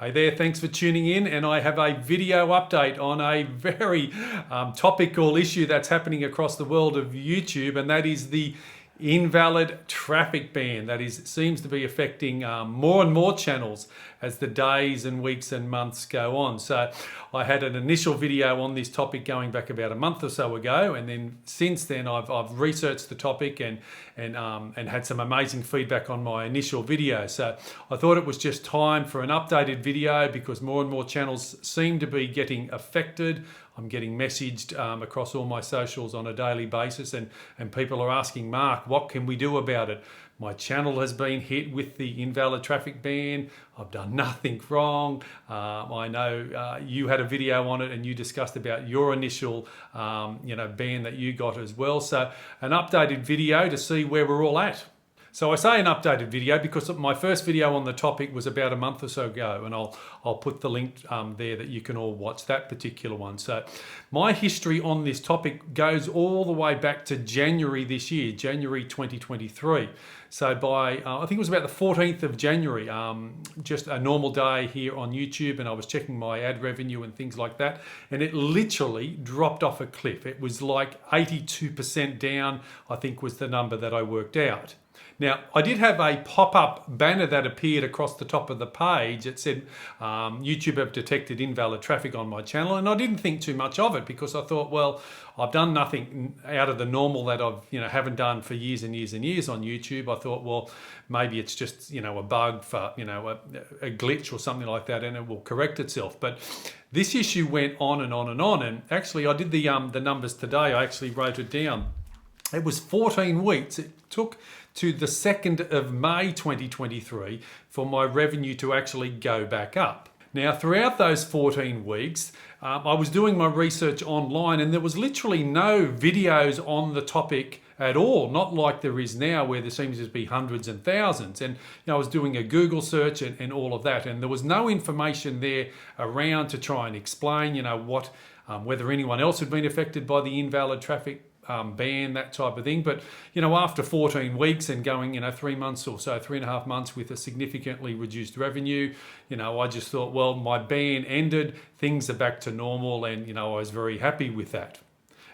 Hey there, thanks for tuning in, and I have a video update on a very topical issue that's happening across the world of YouTube, and that is the invalid traffic ban that seems to be affecting more and more channels as the days and weeks and months go on. So I had an initial video on this topic going back about a month or so ago, and then since then I've researched the topic and had some amazing feedback on my initial video. So I thought it was just time for an updated video because more and more channels seem to be getting affected. I'm getting messaged across all my socials on a daily basis, and people are asking, Mark, what can we do about it? My channel has been hit with the invalid traffic ban. I've done nothing wrong. I know you had a video on it and you discussed about your initial ban that you got as well. So an updated video to see where we're all at. So I say an updated video because my first video on the topic was about a month or so ago, and I'll put the link there that you can all watch that particular one. So my history on this topic goes all the way back to January this year, January 2023. So by, I think it was about the 14th of January, just a normal day here on YouTube, and I was checking my ad revenue and things like that, and it literally dropped off a cliff. It was like 82% down, I think was the number that I worked out. Now, I did have a pop-up banner that appeared across the top of the page. It said, YouTube have detected invalid traffic on my channel. And I didn't think too much of it because I thought, well, I've done nothing out of the normal that I've, haven't done for years and years and years on YouTube. I thought, well, maybe it's just, a bug for, a glitch or something like that, and it will correct itself. But this issue went on and on and on. And actually, I did the numbers today. I actually wrote it down. It was 14 weeks. It took to the 2nd of May 2023 for my revenue to actually go back up. Now, throughout those 14 weeks, I was doing my research online, and there was literally no videos on the topic at all, not like there is now where there seems to be hundreds and thousands. And I was doing a Google search and all of that, and there was no information there around to try and explain, whether anyone else had been affected by the invalid traffic ban, that type of thing. But after 14 weeks and going 3 months or so, 3.5 months with a significantly reduced revenue, I just thought, well, my ban ended, things are back to normal, and I was very happy with that.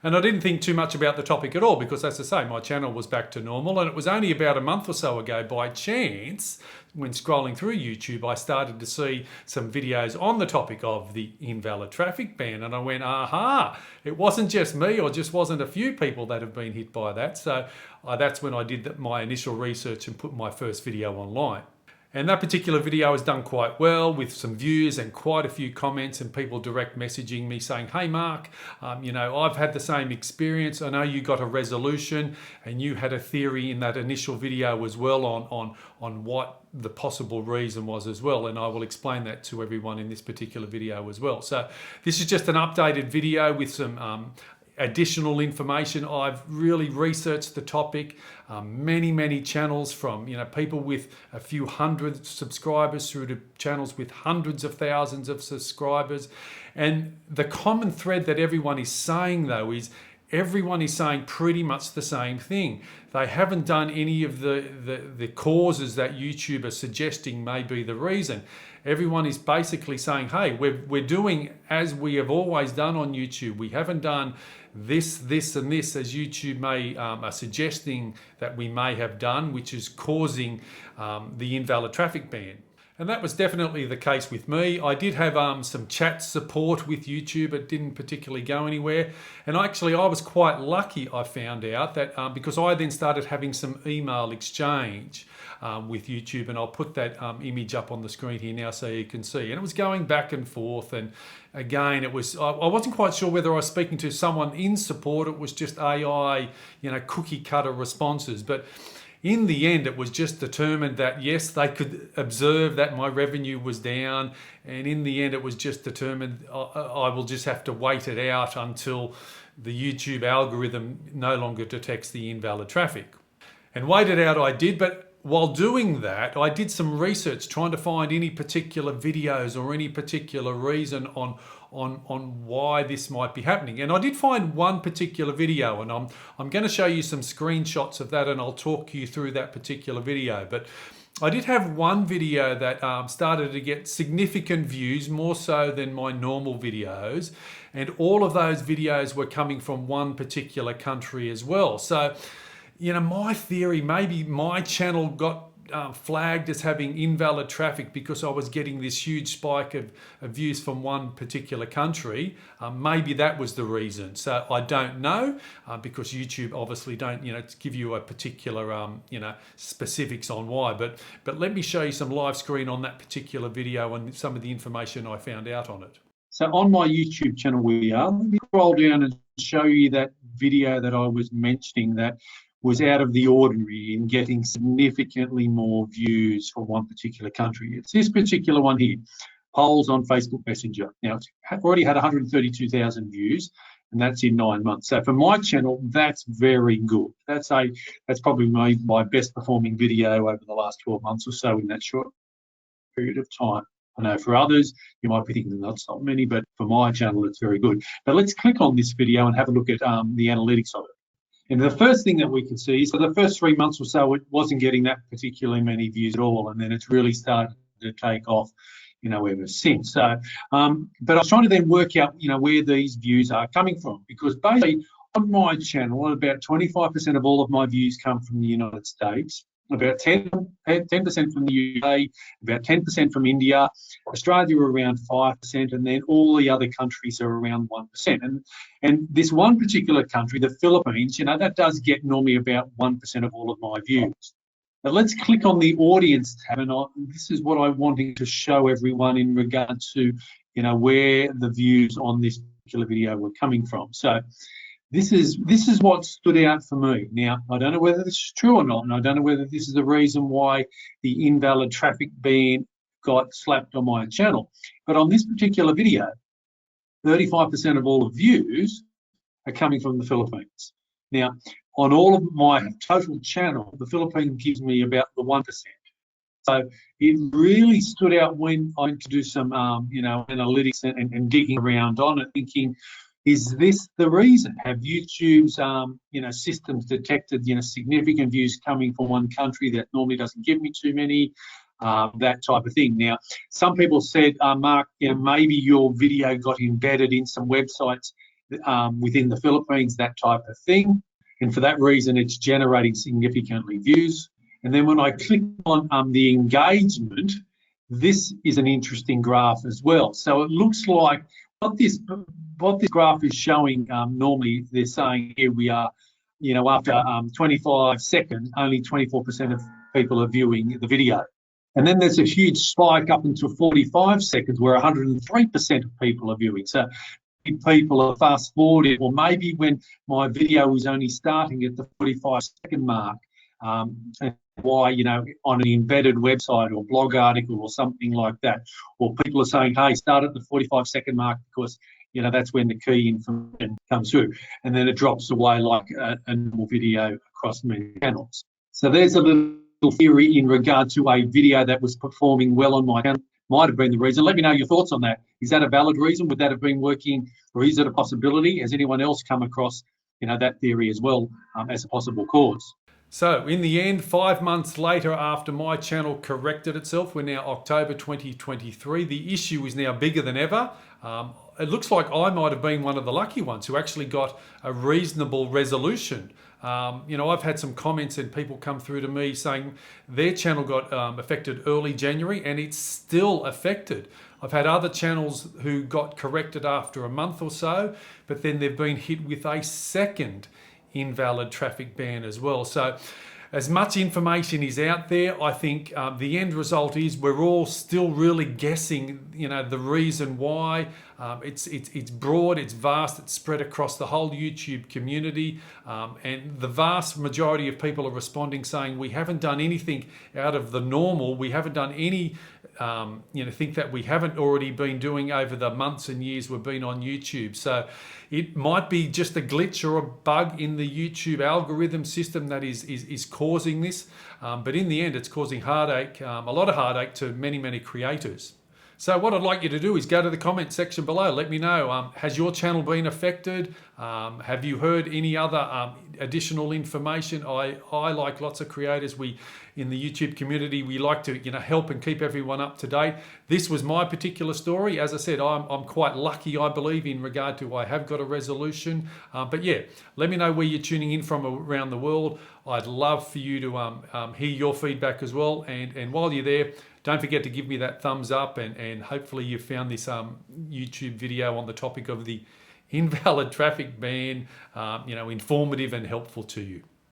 And I didn't think too much about the topic at all because, as I say, my channel was back to normal. And it was only about a month or so ago, by chance, when scrolling through YouTube, I started to see some videos on the topic of the invalid traffic ban. And I went, aha, it wasn't just me, or just wasn't a few people that have been hit by that. So that's when I did my initial research and put my first video online. And that particular video has done quite well with some views and quite a few comments and people direct messaging me saying, hey Mark, I've had the same experience. I know you got a resolution and you had a theory in that initial video as well on what the possible reason was as well. And I will explain that to everyone in this particular video as well. So this is just an updated video with some additional information. I've really researched the topic. Many channels, from people with a few hundred subscribers through to channels with hundreds of thousands of subscribers. And the common thread that everyone is saying, though, is everyone is saying pretty much the same thing. They haven't done any of the causes that YouTube are suggesting may be the reason. Everyone is basically saying, hey, we're doing as we have always done on YouTube. We haven't done this, and this as YouTube may are suggesting that we may have done, which is causing the invalid traffic ban. And that was definitely the case with me. I did have some chat support with YouTube. It didn't particularly go anywhere. And actually, I was quite lucky, I found out, that because I then started having some email exchange with YouTube, and I'll put that image up on the screen here now so you can see. And it was going back and forth, and again, it was, I wasn't quite sure whether I was speaking to someone in support. It was just AI, cookie cutter responses. But in the end, it was just determined that, yes, they could observe that my revenue was down. And in the end, it was just determined I will just have to wait it out until the YouTube algorithm no longer detects the invalid traffic. And wait it out I did, but while doing that, I did some research trying to find any particular videos or any particular reason on why this might be happening. And I did find one particular video, and I'm going to show you some screenshots of that, and I'll talk you through that particular video. But I did have one video that started to get significant views, more so than my normal videos. And all of those videos were coming from one particular country as well. So, my theory, maybe my channel got flagged as having invalid traffic because I was getting this huge spike of views from one particular country. Maybe that was the reason. So I don't know because YouTube obviously don't give you a particular specifics on why. But let me show you some live screen on that particular video and some of the information I found out on it. So on my YouTube channel we are. Let me scroll down and show you that video that I was mentioning that was out of the ordinary in getting significantly more views for one particular country. It's this particular one here, polls on Facebook Messenger. Now, it's already had 132,000 views, and that's in 9 months. So for my channel, that's very good. That's probably my best performing video over the last 12 months or so in that short period of time. I know for others, you might be thinking that's not many, but for my channel, it's very good. But let's click on this video and have a look at the analytics of it. And the first thing that we can see is for the first 3 months or so, it wasn't getting that particularly many views at all. And then it's really started to take off, ever since. So, but I was trying to then work out, where these views are coming from, because basically on my channel, about 25% of all of my views come from the United States, about 10% from the UK, about 10% from India, Australia around 5%, and then all the other countries are around 1%. And this one particular country, the Philippines, that does get normally about 1% of all of my views. But let's click on the audience tab, and this is what I'm wanting to show everyone in regard to, where the views on this particular video were coming from. So this is what stood out for me. Now, I don't know whether this is true or not, and I don't know whether this is the reason why the invalid traffic ban got slapped on my channel. But on this particular video, 35% of all the views are coming from the Philippines. Now, on all of my total channel, the Philippines gives me about the 1%. So it really stood out when I went to do some, analytics and digging around on it, thinking, is this the reason? Have YouTube's, systems detected, significant views coming from one country that normally doesn't give me too many? That type of thing. Now, some people said, Mark, maybe your video got embedded in some websites within the Philippines, that type of thing. And for that reason, it's generating significantly views. And then when I click on the engagement, this is an interesting graph as well. So it looks like what this graph is showing, normally they're saying here we are, after 25 seconds, only 24% of people are viewing the video. And then there's a huge spike up into 45 seconds where 103% of people are viewing. So people are fast forwarding, or maybe when my video was only starting at the 45-second mark, and why, on an embedded website or blog article or something like that, or people are saying, hey, start at the 45-second mark because, that's when the key information comes through, and then it drops away like a normal video across many channels. So there's a little theory in regard to a video that was performing well on my channel. Might have been the reason. Let me know your thoughts on that. Is that a valid reason? Would that have been working, or is it a possibility? Has anyone else come across, that theory as well as a possible cause? So in the end, 5 months later after my channel corrected itself, we're now October 2023, the issue is now bigger than ever. It looks like I might have been one of the lucky ones who actually got a reasonable resolution. I've had some comments and people come through to me saying their channel got affected early January and it's still affected. I've had other channels who got corrected after a month or so, but then they've been hit with a second invalid traffic ban as well. So as much information is out there, I think the end result is we're all still really guessing, the reason why. It's broad, it's vast, it's spread across the whole YouTube community, and the vast majority of people are responding saying we haven't done anything out of the normal. We haven't done any think that we haven't already been doing over the months and years we've been on YouTube. So it might be just a glitch or a bug in the YouTube algorithm system that is causing this. But in the end, it's causing heartache, a lot of heartache to many, many creators. So what I'd like you to do is go to the comment section below. Let me know, has your channel been affected? Have you heard any other additional information? I like lots of creators, in the YouTube community, we like to help and keep everyone up to date. This was my particular story. As I said, I'm quite lucky, I believe, in regard to I have got a resolution. But yeah, let me know where you're tuning in from around the world. I'd love for you to hear your feedback as well. And while you're there, don't forget to give me that thumbs up, and hopefully you found this YouTube video on the topic of the invalid traffic ban, informative and helpful to you.